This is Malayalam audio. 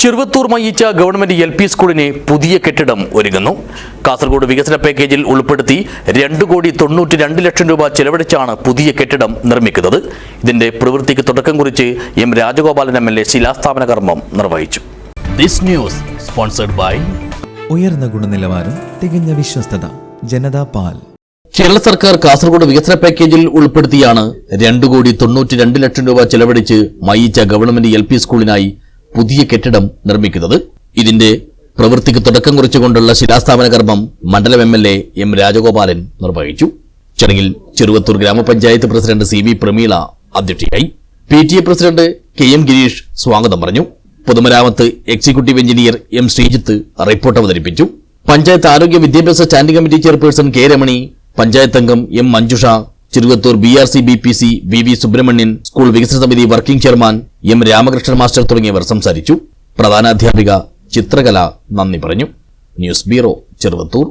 ചെറുവത്തൂർ മയ്യിച്ച ഗവൺമെന്റ് LP സ്കൂളിന് പുതിയ കെട്ടിടം ഒരുങ്ങുന്നു. കാസർഗോഡ് വികസന പാക്കേജിൽ ഉൾപ്പെടുത്തി 2,92 ലക്ഷം രൂപ ചെലവഴിച്ചാണ് പുതിയ കെട്ടിടം നിർമ്മിക്കുന്നത്. ഇതിന്റെ പ്രവൃത്തിക്ക് തുടക്കം കുറിച്ച് M. രാജഗോപാലൻ MLA ശിലാസ്ഥാപന കർമ്മം നിർവഹിച്ചു. ദിസ് ന്യൂസ് സ്പോൺസർഡ് ബൈ ഉയർന്ന ഗുണനിലവാരം, തികഞ്ഞ വിശ്വസ്തത, ജനതാ പാൽ. കേരള സർക്കാർ കാസർഗോഡ് വികസന പാക്കേജിൽ ഉൾപ്പെടുത്തിയാണ് 2,92 ലക്ഷം രൂപ ചെലവഴിച്ച് മയ്യിച്ച ഗവൺമെന്റ് LP സ്കൂളിനായി പുതിയ കെട്ടിടം നിർമ്മിക്കുന്നത്. ഇതിന്റെ പ്രവൃത്തിക്ക് തുടക്കം കുറിച്ചുകൊണ്ടുള്ള ശിലാസ്ഥാപന കർമ്മം മണ്ഡലം MLA M. രാജഗോപാലൻ നിർവഹിച്ചു. ചടങ്ങിൽ ചെറുവത്തൂർ ഗ്രാമപഞ്ചായത്ത് പ്രസിഡന്റ് CV. പ്രമീള അധ്യക്ഷയായി. PTA president KM. ഗിരീഷ് സ്വാഗതം പറഞ്ഞു. പൊതുമരാമത്ത് executive engineer M. Sreejith report അവതരിപ്പിച്ചു. പഞ്ചായത്ത് ആരോഗ്യ വിദ്യാഭ്യാസ standing committee chairperson K. Ramani, panchayat അംഗം M. Manjusha, Cheruvathur BRC BPC VV. Subrahmanyan, school വികസന സമിതി working chairman M. Ramakrishnan master തുടങ്ങിയവർ സംസാരിച്ചു. പ്രധാനാധ്യാപിക ചിത്രകല നന്ദി പറഞ്ഞു. News bureau, Cheruvathur.